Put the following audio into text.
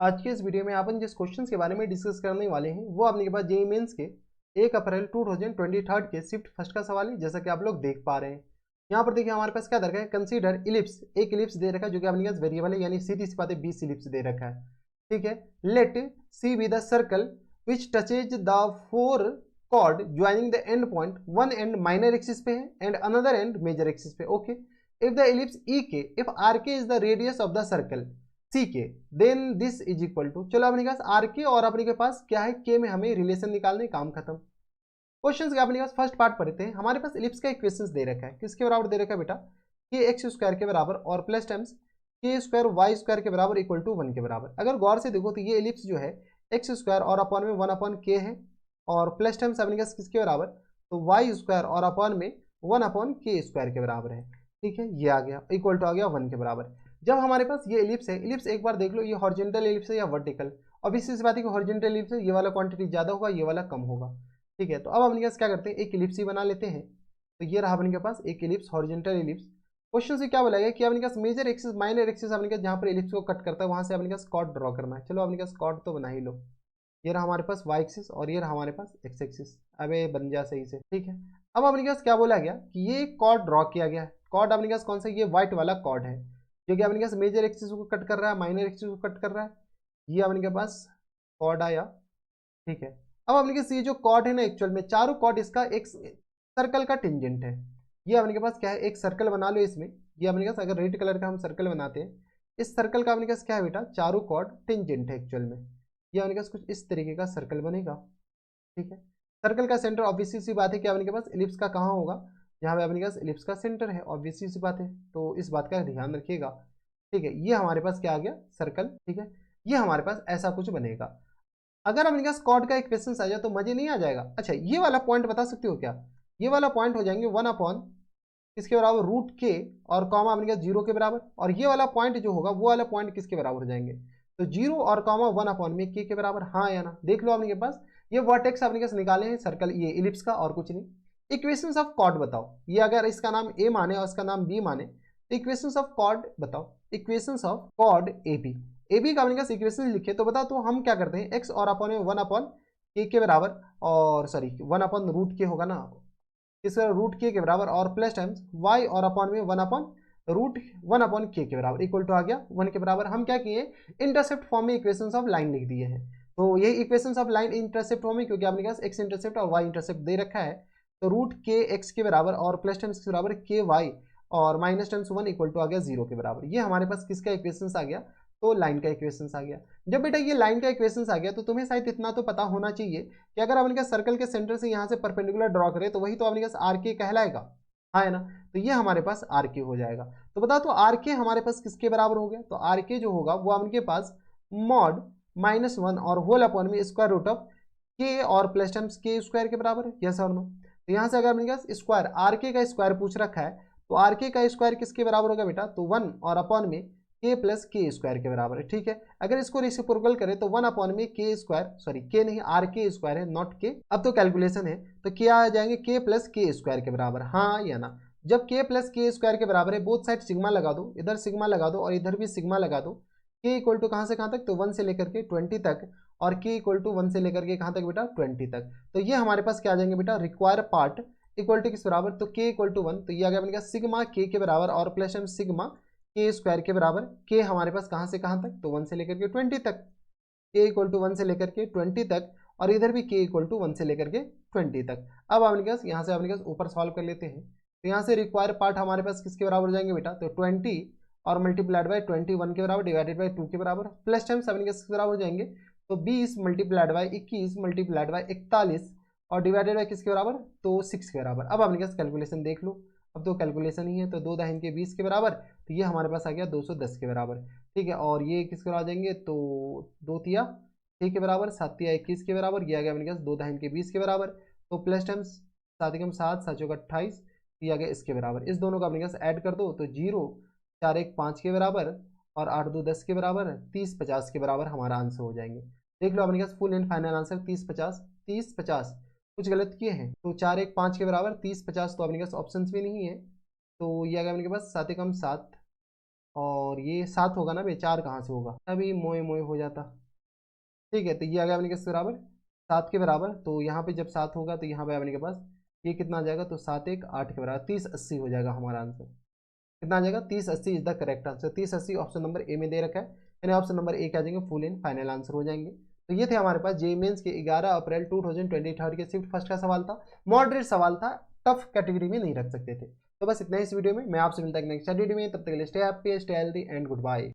आज के इस वीडियो में अपन जिस क्वेश्चंस के बारे में डिस्कस करने वाले हैं वो आपने के पास जेईई मेंस के 1 अप्रैल 2023 के शिफ्ट फर्स्ट का सवाल है, जैसा कि आप लोग देख पा रहे हैं। यहाँ पर देखिए हमारे पास क्या दे रखा है, कंसीडर इलिप्स, एक इलिप्स दे रखा है जो कि अपने पास वेरिएबल है, यानी सीधी सी बात है 20 इलिप्स दे रखा है। ठीक है, let C B the circle which touches the four chord joining the end point, one end minor axis पे है and another end major axis पे। Okay, if the ellipse E K, if R K is the radius of the circle C K, then this is equal to, चलो अपने पास are के और अपने के पास क्या है के में हमें रिलेशन निकालने, काम खत्म। क्वेश्चन का अपने पास फर्स्ट पार्ट पढ़ते हैं। हमारे पास इलिप्स का इक्वेशन दे रखा है, किसके बराबर दे रखा है बेटा, के एक्स स्क्वायर के बराबर और प्लस टाइम्स के स्क्वायर वाई स्क्वायर के बराबर इक्वल टू 1 के बराबर। अगर गौर से देखो तो ये इलिप्स जो है एक्स स्क्वायर और अपॉन में 1 अपॉन के है और प्लस टाइम्स अपने पास किसके बराबर, तो वाई स्क्वायर और अपॉन में 1 अपॉन के स्क्वायर के बराबर है। ठीक है, ये आ गया इक्वल टू आ गया 1 के बराबर। जब हमारे पास ये इलिप्स है, इलिप्स एक बार देख लो ये हॉरिजॉन्टल इलिप्स है या वर्टिकल। अब इसी बात है कि हॉरिजॉन्टल इलिप्स है, ये वाला क्वांटिटी ज्यादा होगा, ये वाला कम होगा। ठीक है, तो अब अपने पास क्या करते हैं, एक इलिप्स ही बना लेते हैं। तो ये रहा अपने के पास एक इलिप्स, हॉरिजॉन्टल इलिप्स। क्वेश्चन से क्या बोला गया कि अपने पास मेजर एक्सिस माइनर एक्सिस अपने पास जहां पर इलिप्स को कट करता है वहां से अपने पास कॉर्ड ड्रॉ करना है। चलो अपने पास कॉर्ड तो बना ही लो। ये रहा हमारे पास वाई एक्सिस और ये रहा हमारे पास एक्स एक्सिस। अब ये बन जा सही से। ठीक है, अब अपने पास क्या बोला गया कि ये कॉर्ड ड्रॉ किया गया है। कॉर्ड अपने पास कौन सा, ये व्हाइट वाला कॉर्ड है जो कि अपने पास मेजर एक्सिस को कट कर रहा है, माइनर एक्सिस को कट कर रहा है। ये अपने के पास कॉर्ड आया। ठीक है, अब अपने के ये जो कॉर्ड है ना, एक्चुअल में चारों कॉर्ड इसका एक सर्कल का टेंजेंट है। ये अपने के पास क्या है, एक सर्कल बना लो इसमें। ये अपने के पास अगर रेड कलर का हम सर्कल बनाते हैं, इस सर्कल का अपने के पास क्या है बेटा, चारों कॉर्ड टेंजेंट है एक्चुअल में। ये अपने के पास कुछ इस तरीके का सर्कल बनेगा। ठीक है, सर्कल का सेंटर ऑब्वियसली सी बात है कि अपने के पास इलिप्स का कहाँ होगा, यहाँ पे अपने के पास इलिप्स का सेंटर है, ऑब्वियसली सी बात है, तो इस बात का ध्यान रखिएगा। ठीक है, ये हमारे पास क्या आ गया, सर्कल। ठीक है, ये हमारे पास ऐसा कुछ बनेगा। अगर अपने पास कॉर्ड का इक्वेशन आ जाए तो मजे नहीं आ जाएगा। अच्छा, ये वाला पॉइंट बता सकते हो क्या, ये वाला पॉइंट हो जाएंगे 1 अपॉन किसके बराबर, रूट के और कॉमा अपने पास 0 के बराबर। और ये वाला पॉइंट जो होगा वो वाला पॉइंट किसके बराबर हो जाएंगे, तो 0 और कॉमा 1 अपॉन में के बराबर। हाँ या ना, देख लो अपने पास ये वर्टेक्स अपने पास निकाले हैं सर्कल, ये इलिप्स का और कुछ नहीं। इक्वेशंस ऑफ कॉर्ड बताओ, ये अगर इसका नाम ए माने और इसका नाम बी माने तो इक्वेशंस ऑफ कॉर्ड बताओ। Equations of chord A B, A B का अपने पास इक्वेशन लिखे तो बताओ। तो हम क्या करते हैं, एक्स और अपॉन में 1 अपॉन के बराबर, और सॉरी 1 अपॉन रूट के होगा ना, इसका रूट के बराबर और प्लस टाइम्स वाई और अपॉन में 1 अपॉन रूट 1 अपॉन के बराबर इक्वल टू आ गया 1 के बराबर। हम क्या किए, इंटरसेप्ट फॉर्म में इक्वेशंस ऑफ लाइन लिख दिए हैं। तो यही equations of line intercept form में, क्योंकि आपने पास एक्स इंटरसेप्ट और वाई इंटरसेप्ट दे रखा है। तो रूट के एक्स के बराबर और प्लस टाइम्स के बराबर के वाई और माइनस टाइम्स 1 इक्वल टू आ गया 0 के बराबर। ये हमारे पास किसका इक्वेशंस आ गया, तो लाइन का इक्वेशंस आ गया। जब बेटा ये लाइन का इक्वेशंस आ गया तो तुम्हें शायद इतना तो पता होना चाहिए कि अगर अपने सर्कल के सेंटर से यहाँ से परपेंडिकुलर ड्रॉ करें तो वही तो अपने पास आर के कहलाएगा। हाँ है ना, तो ये हमारे पास आर के हो जाएगा। तो बता, तो आर के हमारे पास किसके बराबर हो गया, तो आर के जो होगा वो आपके पास मॉड -1 और होल अपॉन में स्क्वायर रूट ऑफ के और प्लस टाइम्स के स्क्वायर के बराबर है। यस और नो, तो यहाँ से अगर अपने पास स्क्वायर आर के का स्क्वायर पूछ रखा है तो आर के का स्क्वायर किसके बराबर होगा बेटा, तो 1 और अपॉन में के प्लस के स्क्वायर के बराबर है। ठीक है, अगर इसको रेसिप्रोकल करें तो 1 अपॉन में के स्क्वायर, सॉरी के नहीं आर के स्क्वायर है, नॉट के। अब तो कैलकुलेशन है, तो क्या आ जाएंगे, के प्लस के स्क्वायर के बराबर। हाँ या ना, जब के प्लस के स्क्वायर के बराबर है बोथ साइड सिग्मा लगा दो, इधर सिग्मा लगा दो और इधर भी सिग्मा लगा दो। के इक्वल टू कहाँ से कहाँ तक, तो 1 से लेकर के 20 तक, और के इक्वल टू 1 से लेकर के कहाँ तक बेटा, 20 तक। तो ये हमारे पास क्या आ जाएंगे बेटा, रिक्वायर पार्ट इक्वल टू किस बराबर, तो के इक्वल टू 1, तो ये आ गया अपने सिग्मा के बराबर और प्लस एम सिग्मा के स्क्वायर के बराबर। के हमारे पास कहाँ से कहाँ तक, तो 1 से लेकर के 20 तक, के इक्वल टू 1 से लेकर के 20 तक, और इधर भी के इक्वल टू 1 से लेकर के 20 तक। अब अपने पास यहाँ से अपने पास ऊपर सॉल्व कर लेते हैं। तो यहाँ से रिक्वायर पार्ट हमारे पास किसके बराबर हो जाएंगे बेटा, तो 20 और मल्टीप्लाइड बाई 21 के बराबर डिवाइडेड बाई 2 के बराबर, प्लस टाइम 7 के बराबर हो जाएंगे। तो 20 मल्टीप्लाइड बाई 21 मल्टीप्लाइड बाई 41 और डिवाइडेड बाई किसके बराबर, तो 6 के बराबर। अब अपने पास कैलकुलेशन देख लो, अब तो कैलकुलेशन ही है, तो 2 दाहिने के 20 के बराबर, तो ये हमारे पास आ गया 210 के बराबर। ठीक है, और ये किसके बराबर आ जाएंगे, तो 2 तिया 6 के बराबर, 7 तिया 21 के बराबर, ये आ गया अपने पास 2 दाहिने के 20 के बराबर। तो प्लस टाइम्स 7 एकम 7 7 चौका 28, ये आ गया इसके बराबर। इस दोनों का अपने पास ऐड कर दो तो 0 4 1 5 के बराबर और 8 2 10 के बराबर, 30 50 के बराबर हमारा आंसर हो जाएंगे। देख लो अपने पास फुल एंड फाइनल आंसर 30 50 30 50, कुछ गलत किए हैं, तो 4 1 5 के बराबर 30 50 तो अपने पास ऑप्शन भी नहीं है। तो ये आ गया अपने पास 7 एकम 7 और ये 7 होगा ना भाई, 4 कहाँ से होगा, अभी मोए मोए हो जाता। ठीक है, तो ये आ गया अपने के बराबर 7 के बराबर। तो यहाँ पे जब 7 होगा तो यहाँ पे अपने के पास ये कितना आ जाएगा, तो 7 1 8 के बराबर 3080 हो जाएगा हमारा आंसर। कितना आ जाएगा, 3080 is the correct answer. 3080 option number A में दे रखा है, यानी ऑप्शन नंबर ए के आ जाएंगे फुल एंड फाइनल आंसर हो जाएंगे। तो ये थे हमारे पास जेईई मेंस के 11 अप्रैल 2023 के शिफ्ट फर्स्ट का सवाल था। मॉडरेट सवाल था, टफ कैटेगरी में नहीं रख सकते थे। तो बस इतना ही इस वीडियो में, मैं आपसे मिलता है नेक्स्ट वीडियो में, तब तक के लिए stay happy, stay healthy and good bye.